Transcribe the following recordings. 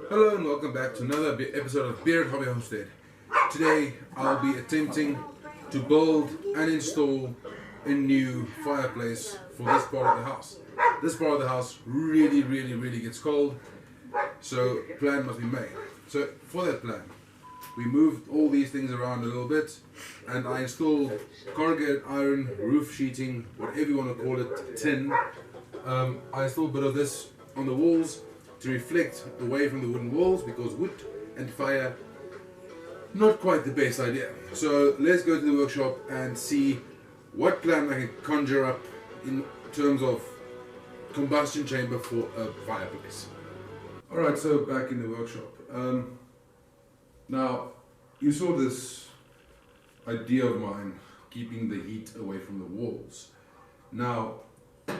Hello and welcome back to another episode of Beard Hobby Homestead. Today I'll be attempting to build and install a new fireplace for this part of the house. This part of the house really gets cold, so a plan must be made. So for that plan, we moved all these things around a little bit and I installed corrugated iron, roof sheeting, whatever you want to call it, tin. I installed a bit of this on the walls to reflect away from the wooden walls, because wood and fire, not quite the best idea. So let's go to the workshop and see what plan I can conjure up in terms of combustion chamber for a fireplace. Alright, so back in the workshop. Now, you saw this idea of mine, keeping the heat away from the walls. Now,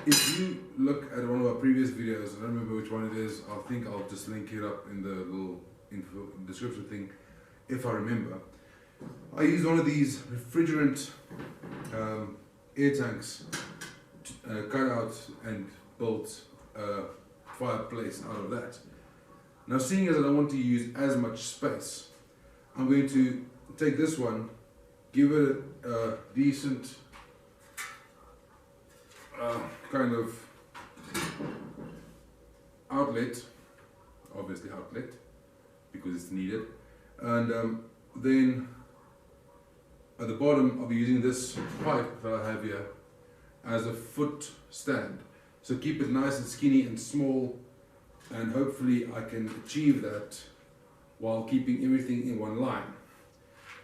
if you look at one of our previous videos, I don't remember which one it is, I think I'll just link it up in the little info description thing, if I remember. I used one of these refrigerant air tanks to cut out and built a fireplace out of that. Now, seeing as I don't want to use as much space, I'm going to take this one, give it a decent kind of outlet, obviously outlet, because it's needed, and then at the bottom I'll be using this pipe that I have here as a foot stand. So keep it nice and skinny and small, and hopefully I can achieve that while keeping everything in one line.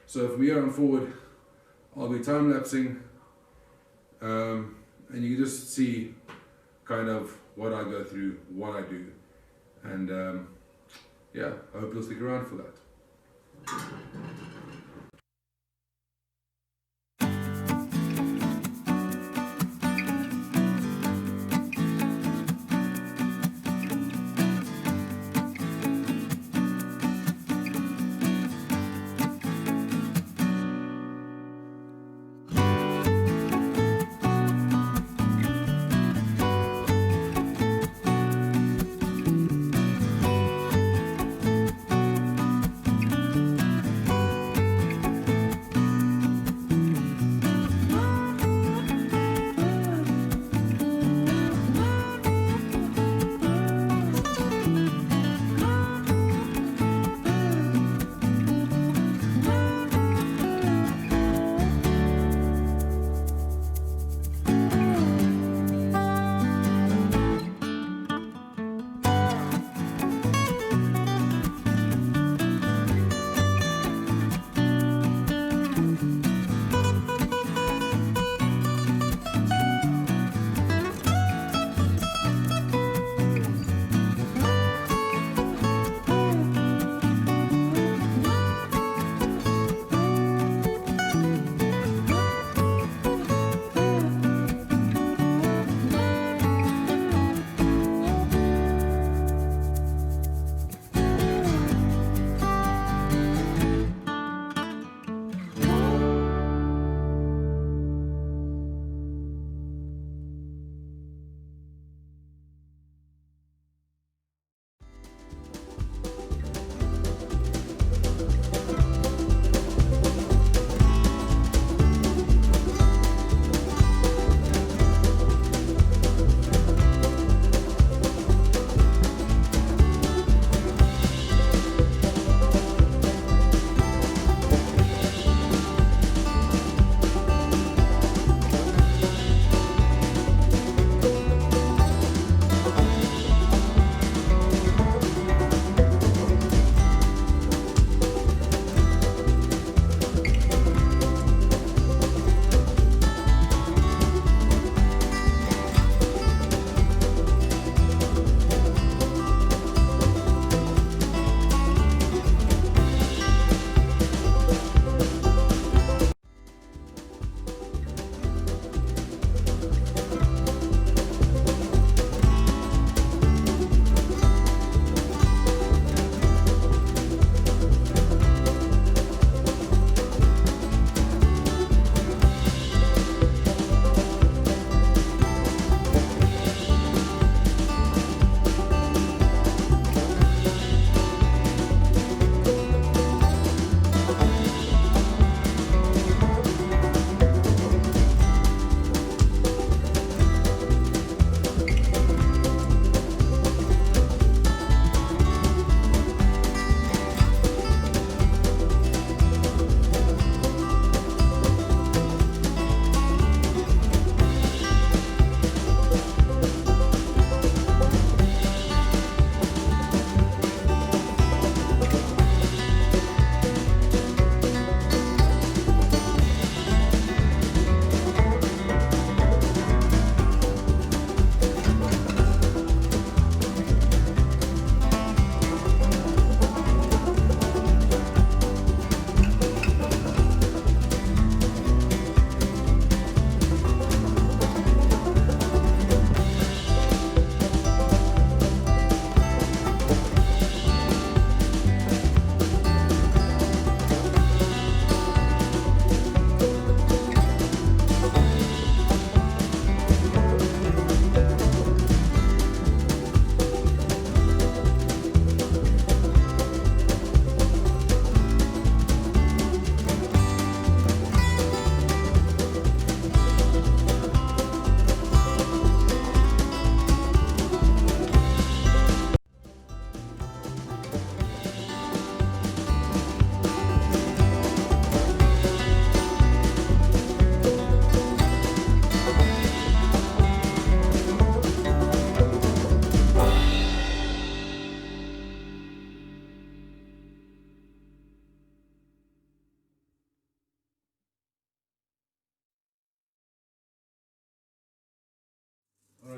So from here on forward I'll be time-lapsing, and you can just see kind of what I go through, what I do, and yeah, I hope you'll stick around for that.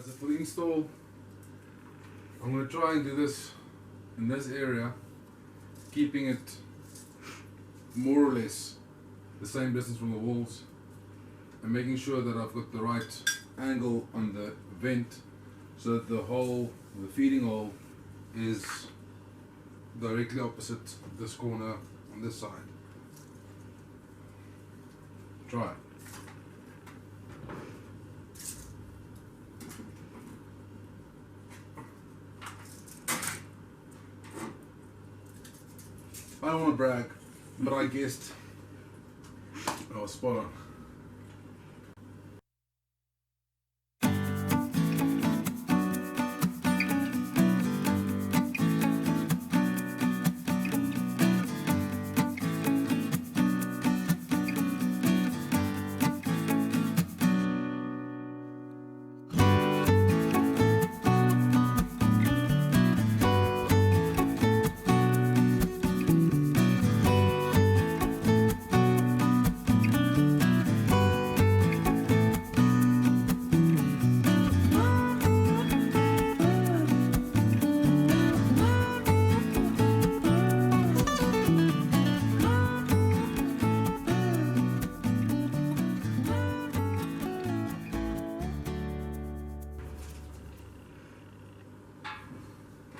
Alright, so for the install, I'm going to try and do this in this area, keeping it more or less the same distance from the walls, and making sure that I've got the right angle on the vent so that the hole, the feeding hole, is directly opposite this corner on this side. Try it. I don't want to brag, but I guessed I was spot on.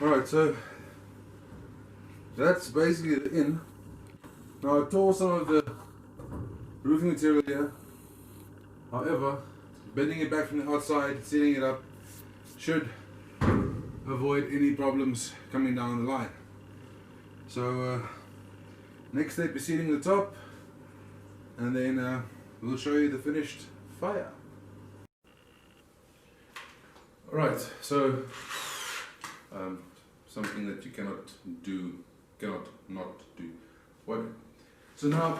Alright, so that's basically the in. Now I tore some of the roofing material here. However, bending it back from the outside, sealing it up, should avoid any problems coming down the line. So next step is sealing the top, and then we'll show you the finished fire. Alright, so something that you cannot not do. What? So now,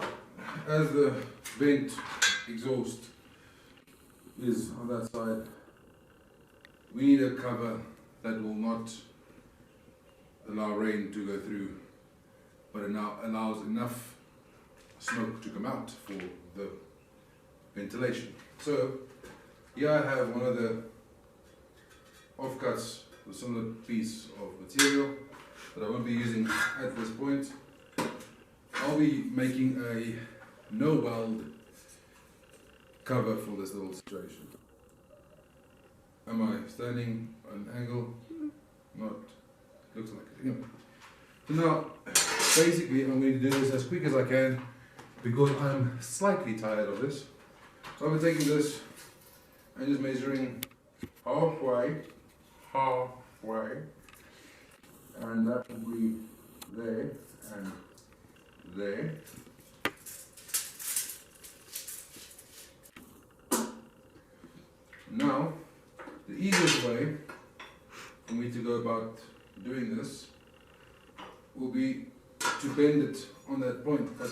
as the vent exhaust is on that side, we need a cover that will not allow rain to go through, but it now allows enough smoke to come out for the ventilation. So here I have one of the offcuts with some of the piece of material that I won't be using at this point. I'll be making a no weld cover for this little situation. Am I standing at an angle? Not. Looks like it. Anyway. So now, basically, I'm going to do this as quick as I can because I'm slightly tired of this. So I'm taking this and just measuring halfway, and that will be there and there. Now, the easiest way for me to go about doing this will be to bend it on that point, but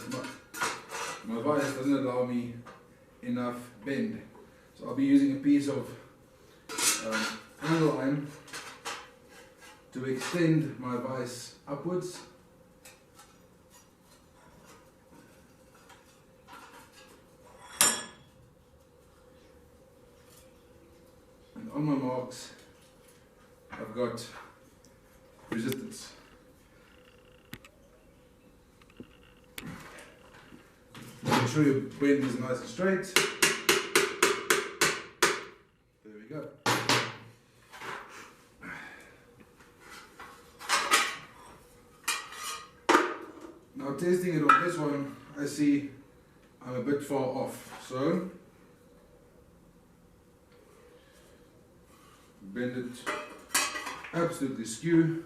my vise doesn't allow me enough bend. So I'll be using a piece of angle iron to extend my vise upwards. And on my marks, I've got resistance. Make sure your bend is nice and straight. There we go. Now testing it on this one, I see I'm a bit far off. So bend it absolutely skew.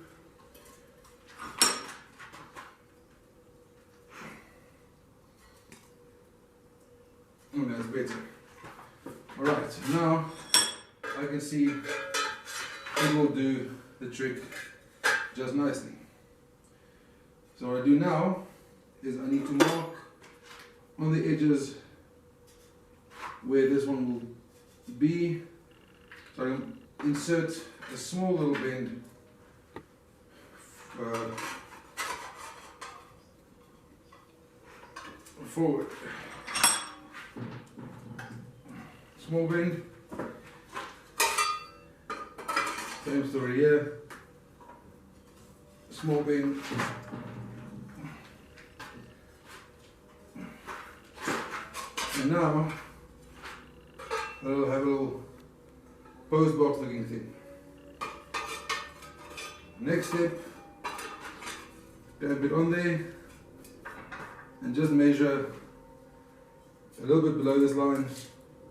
Oh, that's better. Alright, now I can see it will do the trick just nicely. So what I do now is I need to mark on the edges where this one will be. So I can insert a small little bend forward. Small bend, Same story here. Small bin. And now I'll have a little post box looking thing. Next step, dab it on there and just measure a little bit below this line,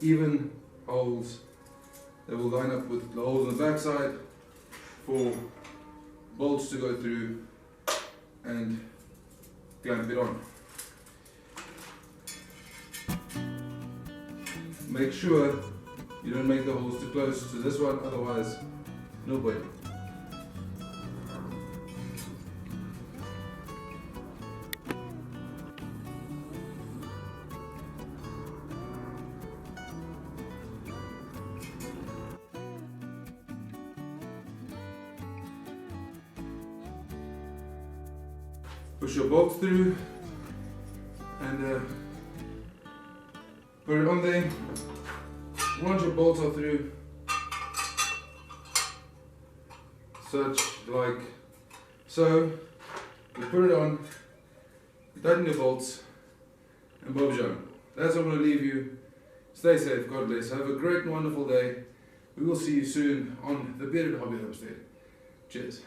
even holes that will line up with the holes on the back side for bolts to go through and clamp it on. Make sure you don't make the holes too close to this one, otherwise no bueno. Push your bolts through and put it on there. Once your bolts are through, such like so, you put it on, tighten your bolts, and Bob's your own. That's what I'm going to leave you. Stay safe, God bless. Have a great and wonderful day. We will see you soon on the Bearded Hobby Homestead. Cheers.